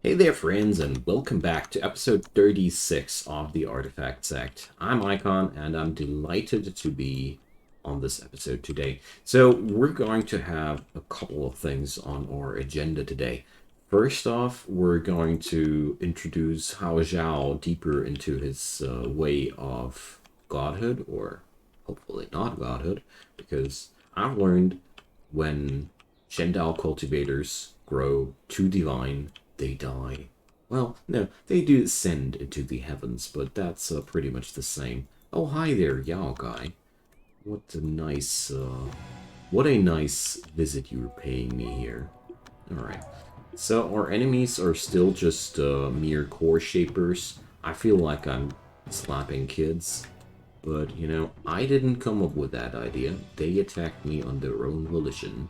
Hey there, friends, and welcome back to episode 36 of the Artifact Sect. I'm Icon, and I'm delighted to be on this episode today. So, we're going to have a couple of things on our agenda today. First off, we're going to introduce Zhao deeper into his way of godhood, or hopefully not godhood, because I've learned when Shendao cultivators grow too divine, they die. Well, no, they do ascend into the heavens, but that's pretty much the same. Oh, hi there, Yao guy. What a nice visit you were paying me here. Alright. So, our enemies are still just mere core shapers. I feel like I'm slapping kids. But, I didn't come up with that idea. They attacked me on their own volition.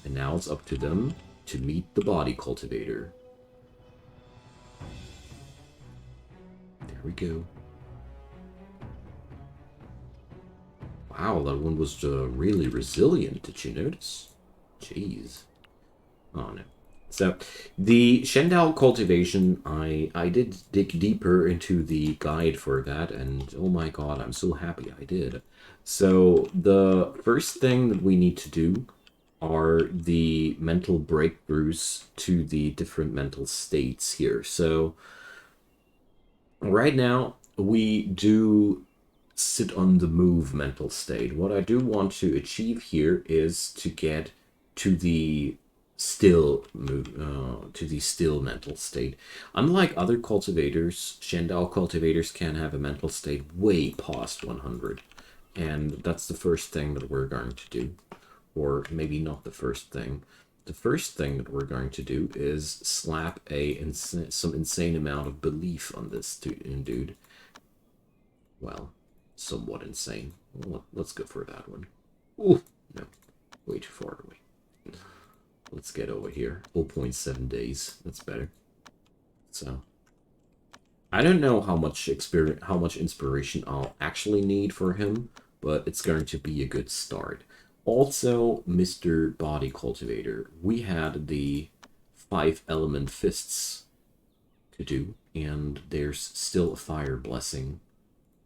And now it's up to them to meet the body cultivator. There we go. Wow, that one was really resilient. Did you notice? Jeez. Oh no. So, the Shendao cultivation, I did dig deeper into the guide for that, and oh my god, I'm so happy I did. So, the first thing that we need to do are the mental breakthroughs to the different mental states here. So, right now, we do sit on the move mental state. What I do want to achieve here is to get to the still mental state. Unlike other cultivators, Shendao cultivators can have a mental state way past 100. And that's the first thing that we're going to do. Or maybe not the first thing. The first thing that we're going to do is slap some insane amount of belief on this dude. Well, somewhat insane. Well, let's go for that one. Ooh, no, way too far away. Let's get over here. 0.7 days. That's better. So, I don't know how much inspiration I'll actually need for him, but it's going to be a good start. Also, Mr. Body Cultivator, we had the 5-element fists to do, and there's still a fire blessing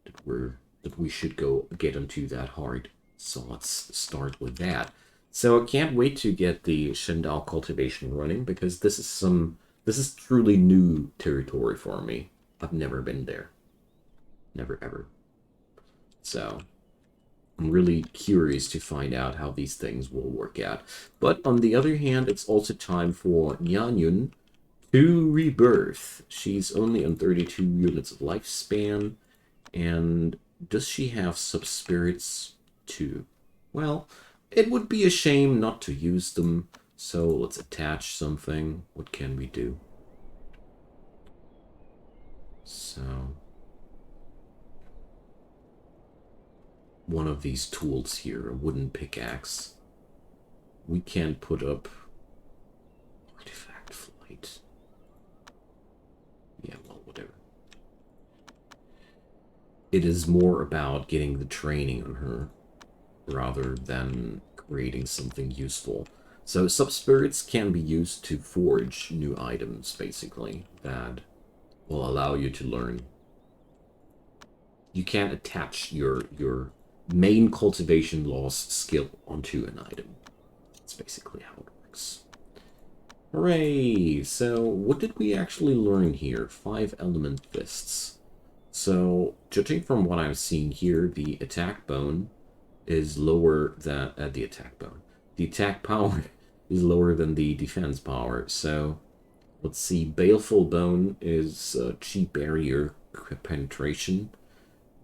that we should go get into that hard. So let's start with that. So I can't wait to get the Shendao cultivation running, because this is truly new territory for me. I've never been there. Never ever. So I'm really curious to find out how these things will work out. But on the other hand, it's also time for Yanyun to rebirth. She's only on 32 units of lifespan. And does she have sub-spirits too? Well, it would be a shame not to use them. So let's attach something. What can we do? So one of these tools here, a wooden pickaxe. We can put up artifact flight. Yeah, well, whatever. It is more about getting the training on her rather than creating something useful. So sub-spirits can be used to forge new items, basically, that will allow you to learn. You can't attach your main cultivation loss skill onto an item. That's basically how it works. Hooray! So, what did we actually learn here? 5-element fists. So, judging from what I'm seeing here, the attack bone is lower than the attack bone. The attack power is lower than the defense power. So, let's see. Baleful bone is chi barrier penetration.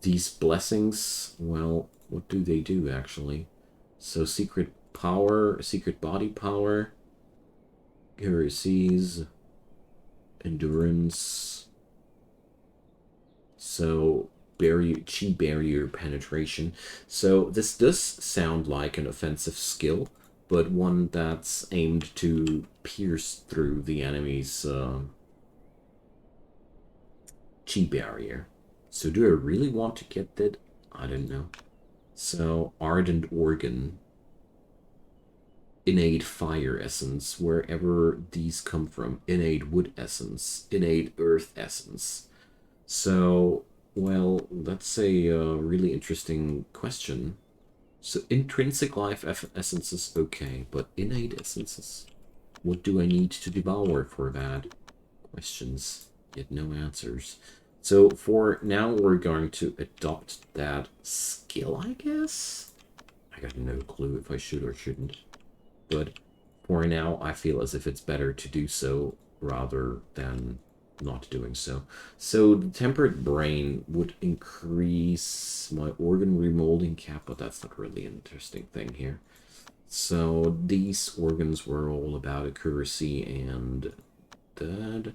These blessings, well, what do they do actually? So secret power, secret body power, heresies, endurance. So chi barrier penetration. So this does sound like an offensive skill, but one that's aimed to pierce through the enemy's chi barrier. So do I really want to get that? I don't know. So, Ardent Organ. innate fire essence, wherever these come from. Innate wood essence, innate earth essence. So, well, that's a really interesting question. So intrinsic life essences, okay, but innate essences? What do I need to devour for that? Questions, yet no answers. So for now, we're going to adopt that skill, I guess? I got no clue if I should or shouldn't. But for now, I feel as if it's better to do so rather than not doing so. So the tempered brain would increase my organ remolding cap, but that's not really an interesting thing here. So these organs were all about accuracy and that.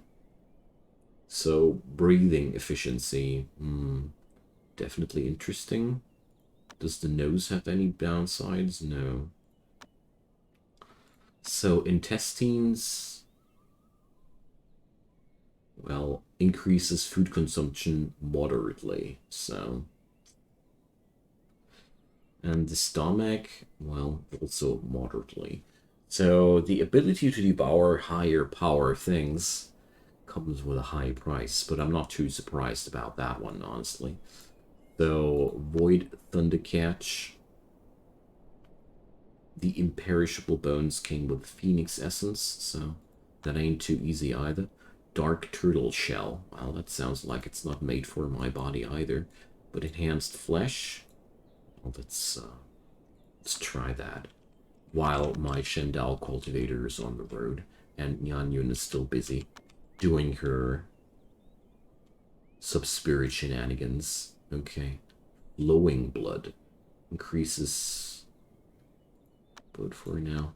So breathing efficiency, definitely interesting. Does the nose have any downsides? No. So intestines, well, increases food consumption moderately, so. And the stomach, well, also moderately. So the ability to devour higher power things comes with a high price, but I'm not too surprised about that one, honestly. So Void Thundercatch. The imperishable bones came with Phoenix Essence, so that ain't too easy either. Dark Turtle Shell. Well, that sounds like it's not made for my body either. But Enhanced Flesh. Well, let's try that. While my Shendal cultivator is on the road, and Yanyun is still busy doing her sub-spirit shenanigans. Okay. Glowing Blood. Increases... But for now,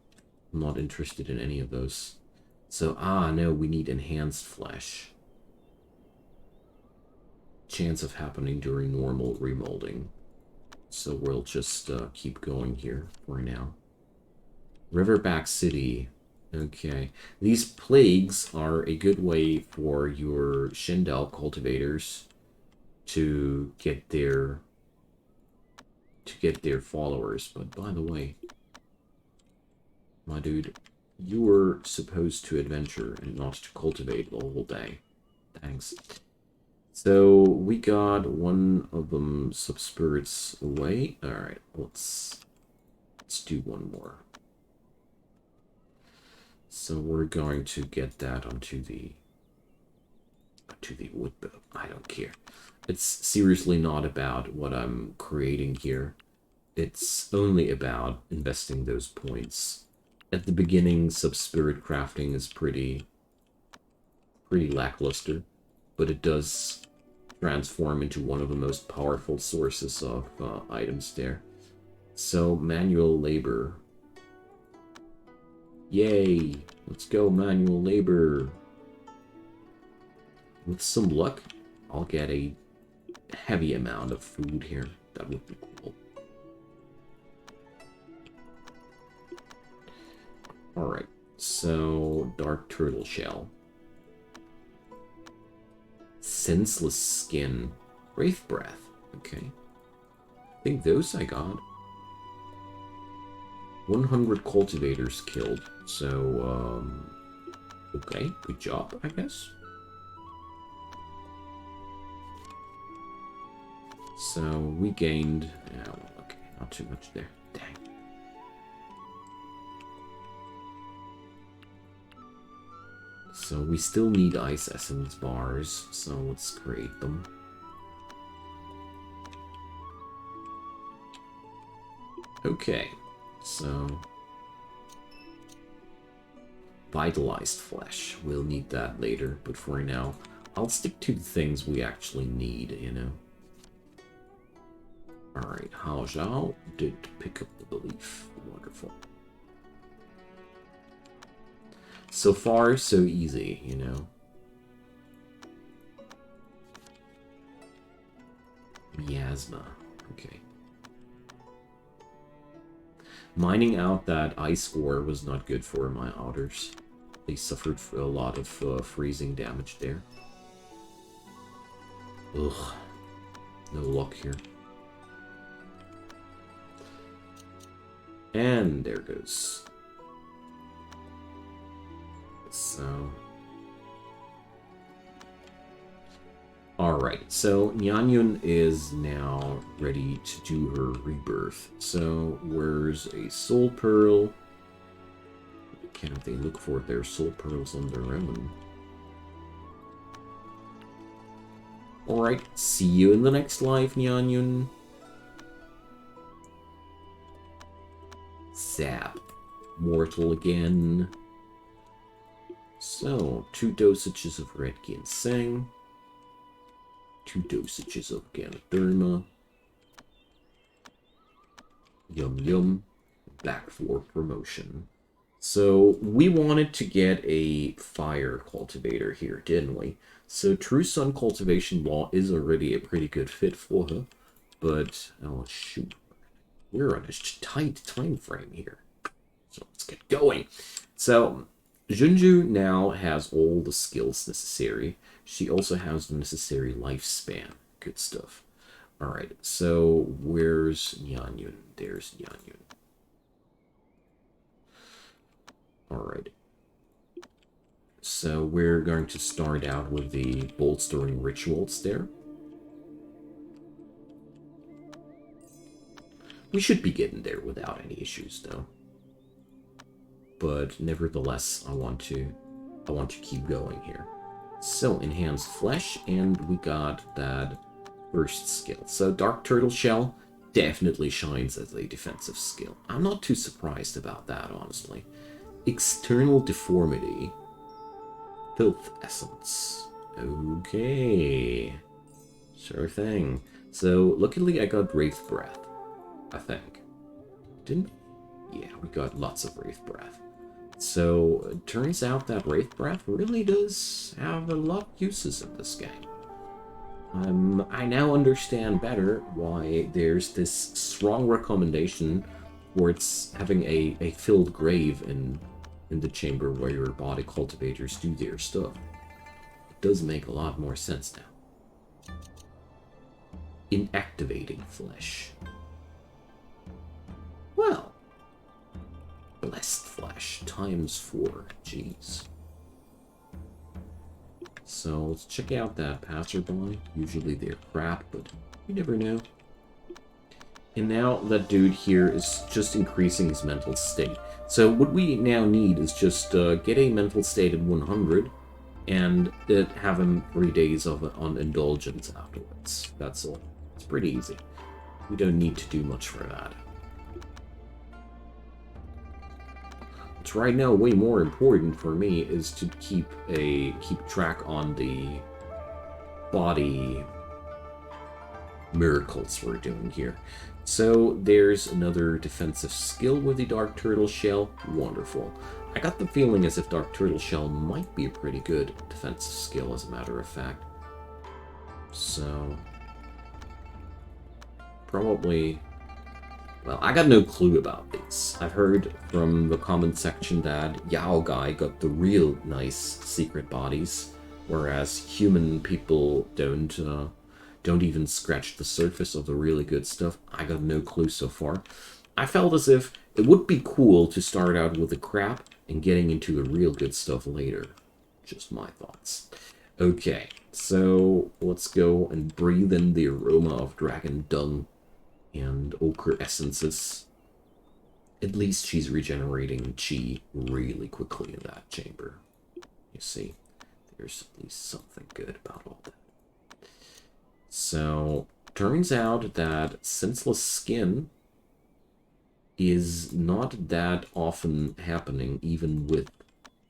I'm not interested in any of those. So, no, we need Enhanced Flesh. Chance of happening during normal remolding. So we'll just keep going here for now. Riverback City. Okay. These plagues are a good way for your Shendal cultivators to get their followers. But by the way, my dude, you were supposed to adventure and not to cultivate the whole day. Thanks. So we got one of them sub-spirits away. Alright, let's do one more. So we're going to get that onto the wood bow. I don't care. It's seriously not about what I'm creating here. It's only about investing those points. At the beginning, sub-spirit crafting is pretty lackluster, but it does transform into one of the most powerful sources of items there. So, manual labor. Yay! Let's go, manual labor! With some luck, I'll get a heavy amount of food here. That would be cool. Alright, so Dark Turtle Shell. Senseless Skin. Wraith Breath. Okay. I think those I got. 100 cultivators killed. So, okay. Good job, I guess. So, we gained... Yeah, well, okay. Not too much there. Dang. So we still need Ice Essence bars, so let's create them. Okay, so... Vitalized Flesh. We'll need that later, but for now, I'll stick to the things we actually need, you know. Alright, Zhao did pick up the belief. Wonderful. So far, so easy, you know. Miasma. Okay. Mining out that ice ore was not good for my otters. They suffered a lot of freezing damage there. Ugh. No luck here. And there goes So... Alright, so Yanyun is now ready to do her rebirth. So, where's a soul pearl? Can't they look for their soul pearls on their own? Alright, see you in the next life, Yanyun. Zap. Mortal again. So, 2 dosages of red ginseng. 2 dosages of Ganoderma. Yum yum. Back for promotion. So, we wanted to get a fire cultivator here, didn't we? So, True Sun Cultivation Law is already a pretty good fit for her. But, oh shoot. We're on a tight time frame here. So, let's get going. So, Junju now has all the skills necessary. She also has the necessary lifespan. Good stuff. Alright, so where's Yanyun? There's Yanyun. Alright. So we're going to start out with the bolstering rituals there. We should be getting there without any issues, though. But nevertheless, I want to keep going here. So, enhanced flesh, and we got that burst skill. So, Dark Turtle Shell definitely shines as a defensive skill. I'm not too surprised about that, honestly. External Deformity. Filth Essence. Okay. Sure thing. So, luckily I got Wraith Breath, I think. Didn't? Yeah, we got lots of Wraith Breath. So, it turns out that Wraith Breath really does have a lot of uses in this game. I now understand better why there's this strong recommendation towards having a filled grave in the chamber where your body cultivators do their stuff. It does make a lot more sense now. Inactivating Flesh. Well... Blessed Flesh times 4. Jeez. So let's check out that passerby. Usually they're crap, but you never know. And now that dude here is just increasing his mental state. So what we now need is just get a mental state at 100 and have him 3 days on indulgence afterwards. That's all. It's pretty easy. We don't need to do much for that. What's right now way more important for me is to keep track on the body miracles we're doing here. So there's another defensive skill with the Dark Turtle Shell. Wonderful. I got the feeling as if Dark Turtle Shell might be a pretty good defensive skill, as a matter of fact. So probably... Well, I got no clue about these. I've heard from the comment section that Zhao guy got the real nice secret bodies, whereas human people don't even scratch the surface of the really good stuff. I got no clue so far. I felt as if it would be cool to start out with the crap and getting into the real good stuff later. Just my thoughts. Okay, so let's go and breathe in the aroma of dragon dung and ochre essences. At least she's regenerating chi really quickly in that chamber. You see, there's at least something good about all that. So, turns out that senseless skin is not that often happening, even with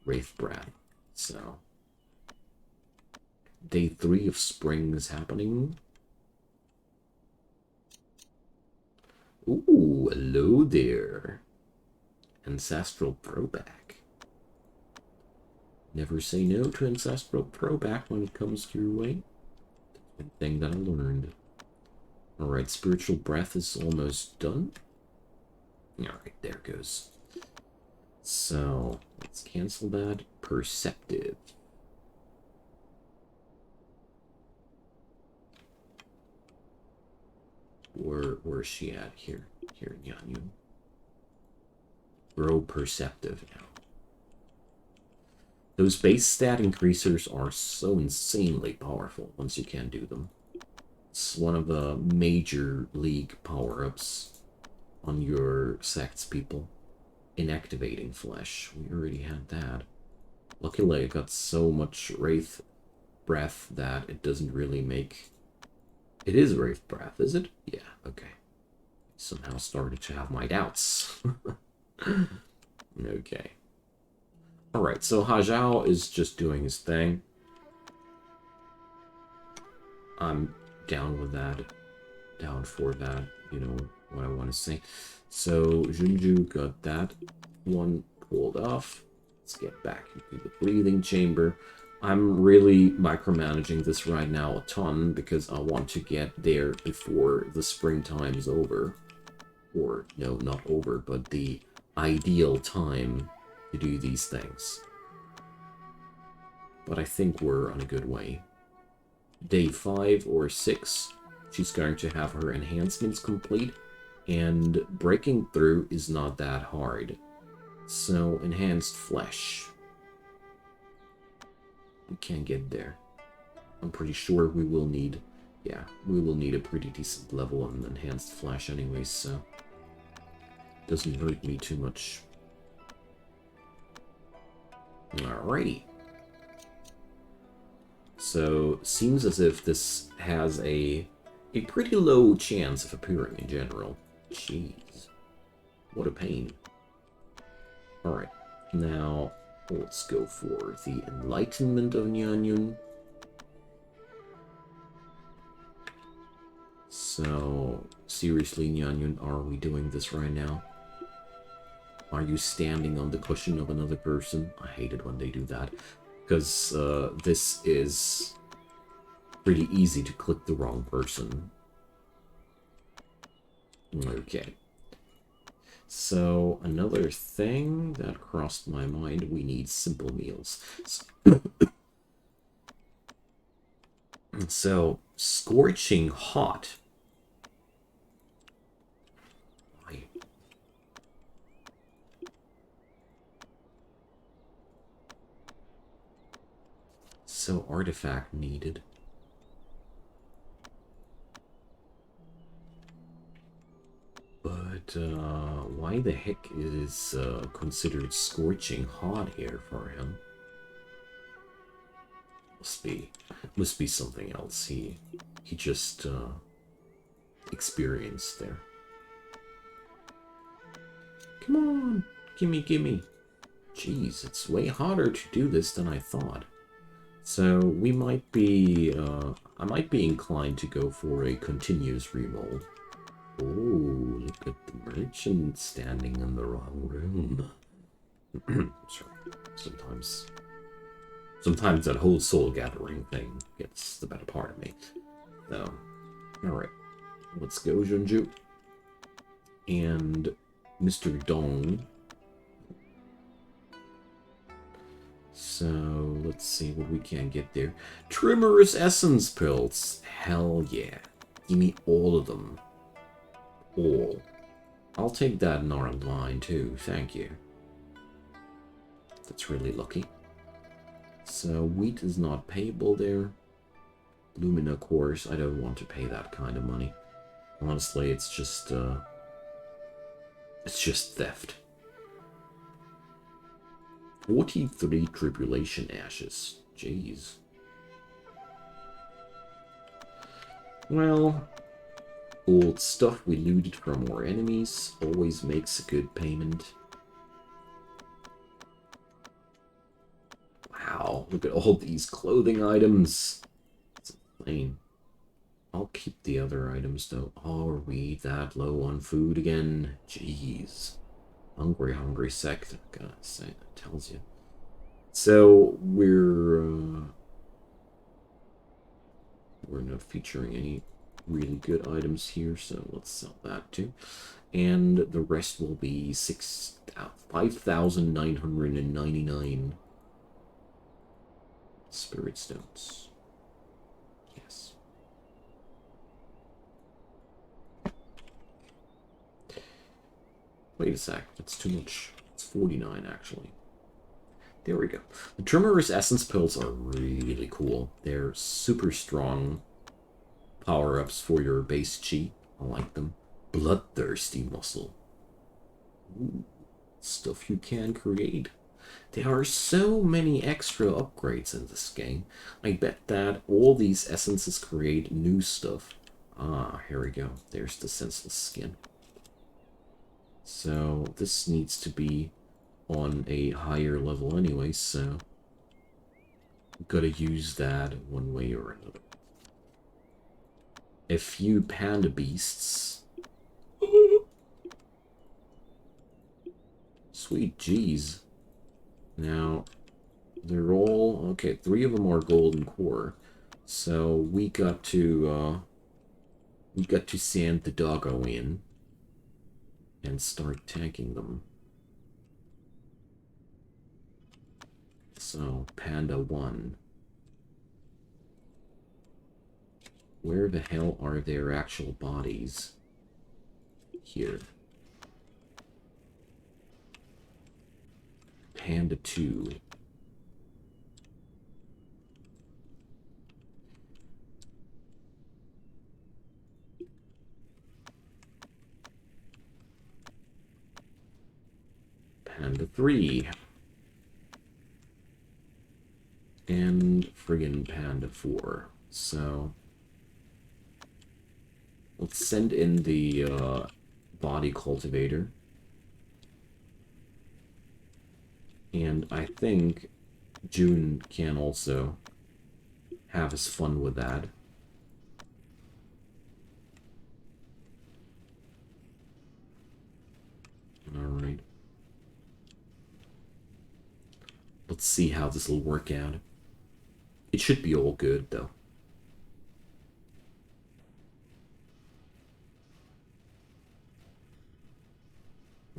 Wraith Breath. So, day 3 of spring is happening. Ooh, hello there. Ancestral Throwback. Never say no to Ancestral Throwback when it comes to your way. That's one thing that I learned. Alright, Spiritual Breath is almost done. Alright, there goes. So, let's cancel that. Perceptive. Where's she at? Here in Yanyun. Grow perceptive now. Those base stat increasers are so insanely powerful once you can do them. It's one of the major league power-ups on your sects, people. Inactivating Flesh. We already had that. Luckily, I got so much Wraith Breath that it doesn't really make... It is Wraith Breath, is it? Yeah, okay. Somehow started to have my doubts. Okay. Alright, so Zhao is just doing his thing. I'm down with that. Down for that, you know what I want to say. So, Junju got that one pulled off. Let's get back into the breathing chamber. I'm really micromanaging this right now a ton because I want to get there before the springtime is over. Or, no, not over, but the ideal time to do these things. But I think we're on a good way. Day 5 or 6, she's going to have her enhancements complete, and breaking through is not that hard. So, enhanced flesh. We can get there. I'm pretty sure we will need, yeah, we will need a pretty decent level on enhanced flesh anyways, so doesn't hurt me too much. Alrighty. So, seems as if this has a pretty low chance of appearing in general. Jeez. What a pain. Alright. Now, let's go for the Enlightenment of Yanyun. So, seriously, Yanyun, are we doing this right now? Are you standing on the cushion of another person? I hate it when they do that. Because this is pretty easy to click the wrong person. Okay. So, another thing that crossed my mind, we need simple meals. So scorching hot. Why? So artifact needed. But why the heck is considered scorching hot here for him? Must be something else. He just experienced there. Come on, gimme. Jeez, it's way harder to do this than I thought. So we might be, I might be inclined to go for a continuous remold. Oh, look at the merchant standing in the wrong room. Sorry, sometimes that whole soul gathering thing gets the better part of me. So, alright, let's go, Junju. And Mr. Zhong. So, let's see what we can get there. Tremorous Essence pills. Hell yeah. Give me all of them. All. I'll take that in our line too, thank you. That's really lucky. So, wheat is not payable there. Lumina course, I don't want to pay that kind of money. Honestly, it's just theft. 43 Tribulation Ashes. Jeez. Well, old stuff we looted from our enemies always makes a good payment. Wow, look at all these clothing items. It's insane. I'll keep the other items though. Are we that low on food again? Jeez. Hungry sect. Gotta say, that tells you. So we're not featuring any really good items here, so let's sell that too. And the rest will be 5,999 spirit stones. Yes. Wait a sec, that's too much. It's 49 actually. There we go. The Tremorous Essence pills are really cool. They're super strong power-ups for your base chi. I like them. Bloodthirsty Muscle. Ooh, stuff you can create. There are so many extra upgrades in this game. I bet that all these essences create new stuff. Ah, here we go. There's the Senseless Skin. So this needs to be on a higher level anyway, so gotta use that one way or another. A few panda beasts. Sweet jeez. Now, they're all... Okay, 3 of them are golden core. So we got to send the doggo in and start tagging them. So, Panda 1. Where the hell are their actual bodies? Here. Panda 2. Panda 3. And friggin' Panda 4. So let's send in the body cultivator. And I think June can also have his fun with that. Alright. Let's see how this will work out. It should be all good, though.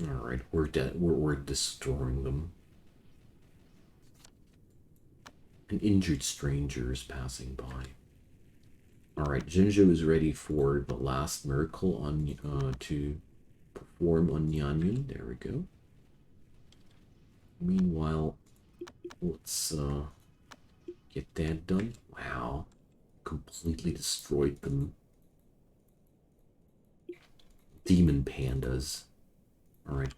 Alright, we're dead. We're destroying them. An injured stranger is passing by. Alright, Jinzhou is ready for the last miracle on to perform on Yanyun. There we go. Meanwhile, let's get that done. Wow. Completely destroyed them. Demon pandas. Alright.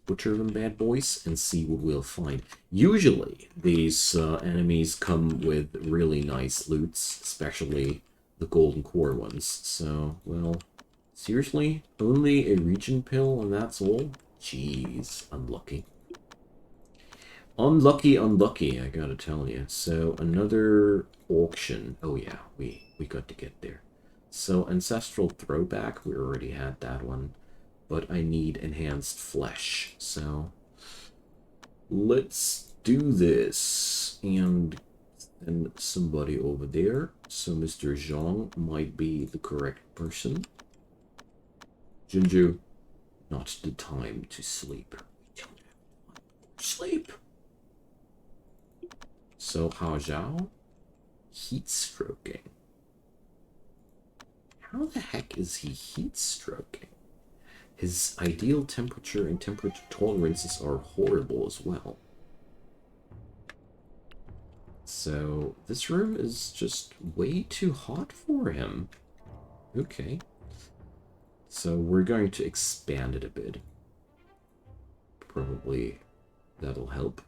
Butcher them bad boys and see what we'll find. Usually, these enemies come with really nice loots, especially the golden core ones. So, well, seriously? Only a region pill and that's all? Jeez, unlucky. Unlucky, unlucky, I gotta tell you. So, another auction. Oh yeah, we got to get there. So, Ancestral Throwback, we already had that one. But I need enhanced flesh, so let's do this. And send somebody over there. So Mr. Zhong might be the correct person. Jinju, not the time to sleep. Sleep. So Hao Zhao, heat stroking. How the heck is he heat stroking? His ideal temperature and temperature tolerances are horrible as well. So, this room is just way too hot for him. Okay. So, we're going to expand it a bit. Probably that'll help.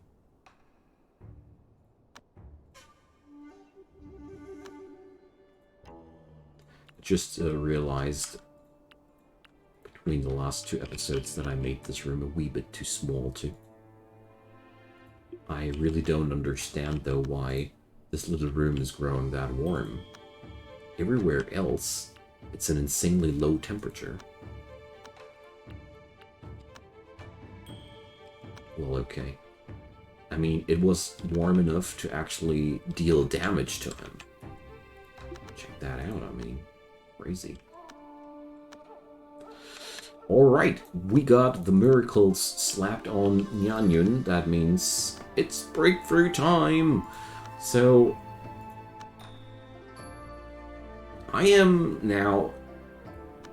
Just realized between the last 2 episodes that I made this room a wee bit too small too. I really don't understand though why this little room is growing that warm. Everywhere else, it's an insanely low temperature. Well, okay. I mean, it was warm enough to actually deal damage to him. Check that out, I mean, crazy. Alright, we got the miracles slapped on Yanyun. That means it's breakthrough time! So, I am now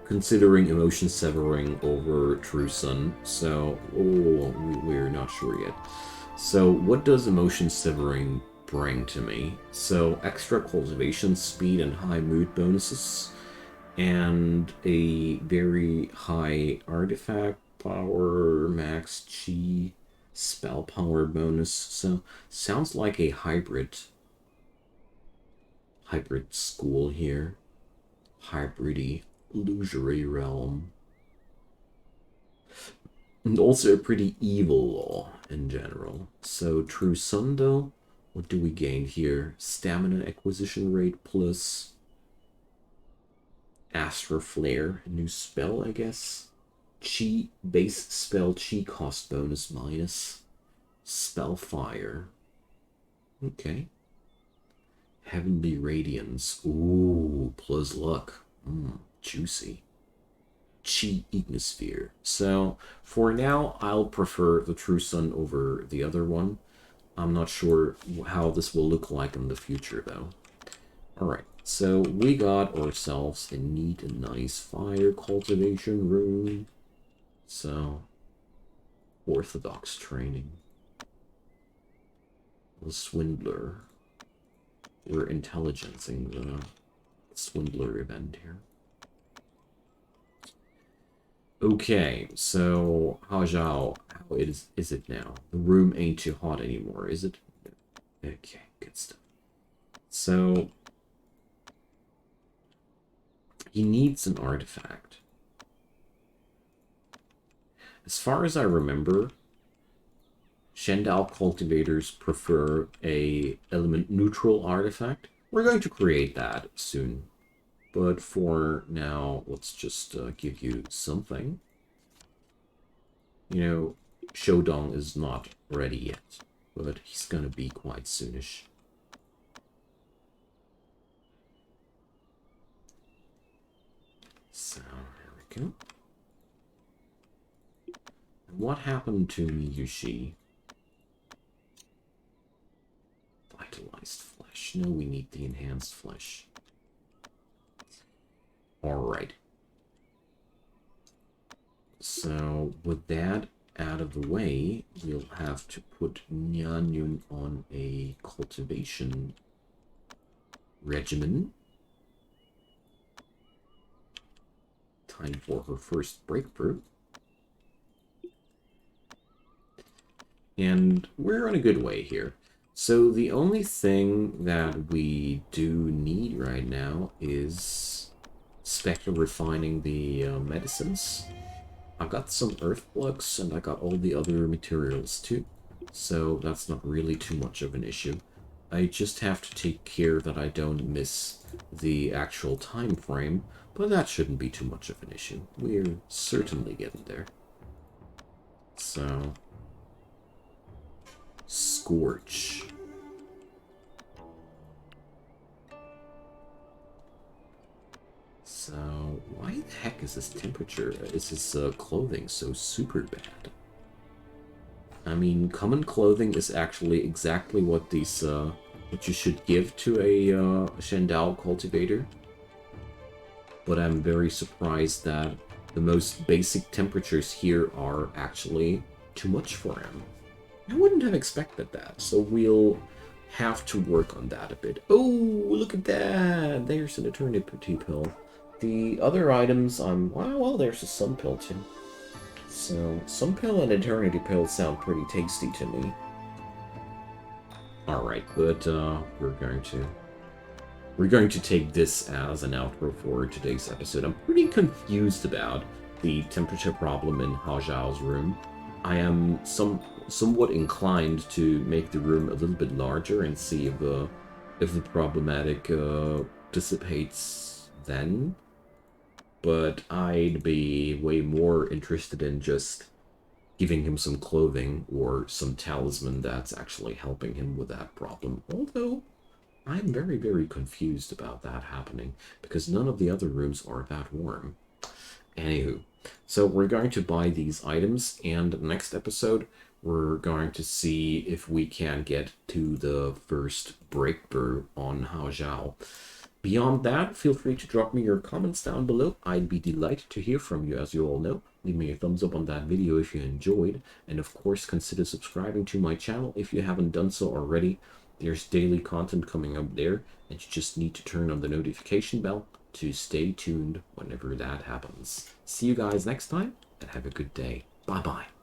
considering emotion severing over True Sun, so we're not sure yet. So what does Emotion Severing bring to me? So extra cultivation speed and high mood bonuses, and a very high artifact power, max chi, spell power bonus. So sounds like a hybrid school here. Hybridy illusory realm. And also a pretty evil law in general. So True Sun though, what do we gain here? Stamina acquisition rate plus Astral Flare, a new spell, I guess. Chi, base spell chi cost bonus minus. Spellfire. Okay. Heavenly Radiance. Ooh, plus luck. Juicy. Chi Ignisphere. So, for now, I'll prefer the True Sun over the other one. I'm not sure how this will look like in the future, though. Alright, so we got ourselves a neat and nice fire cultivation room. So, orthodox training. The Swindler. We're intelligencing the Swindler event here. Okay, so Zhao, how is it now? The room ain't too hot anymore, is it? Okay, good stuff. So he needs an artifact. As far as I remember, Shendal cultivators prefer a element neutral artifact. We're going to create that soon. But for now, let's just give you something. You know, Shodong is not ready yet, but he's gonna be quite soonish. So, there we go. What happened to Miyushi? Vitalized Flesh. No, we need the enhanced flesh. Alright. So, with that out of the way, we'll have to put Yanyun on a cultivation regimen. Time for her first breakthrough. And we're on a good way here. So the only thing that we do need right now is Spectre refining the medicines. I've got some earth blocks and I got all the other materials too. So that's not really too much of an issue. I just have to take care that I don't miss the actual time frame, but that shouldn't be too much of an issue. We're certainly getting there. So, Scorch. So, why the heck is this temperature, is this clothing so super bad? I mean, common clothing is actually exactly what these, what you should give to a Shendao cultivator. But I'm very surprised that the most basic temperatures here are actually too much for him. I wouldn't have expected that, so we'll have to work on that a bit. Oh, look at that! There's an Eternity Pill. The other items, well, there's a Sun Pill too. So, Sun Pill and Eternity Pill sound pretty tasty to me. Alright, but we're going to take this as an outro for today's episode. I'm pretty confused about the temperature problem in Hao Zhao's room. I am somewhat inclined to make the room a little bit larger and see if the problematic dissipates then. But I'd be way more interested in just giving him some clothing or some talisman that's actually helping him with that problem. Although, I'm very, very confused about that happening, because none of the other rooms are that warm. Anywho, so we're going to buy these items, and next episode, we're going to see if we can get to the first breakthrough on Hao Zhao. Beyond that, feel free to drop me your comments down below. I'd be delighted to hear from you, as you all know. Leave me a thumbs up on that video if you enjoyed, and of course consider subscribing to my channel if you haven't done so already. There's daily content coming up there, and you just need to turn on the notification bell to stay tuned whenever that happens. See you guys next time, and have a good day. Bye bye.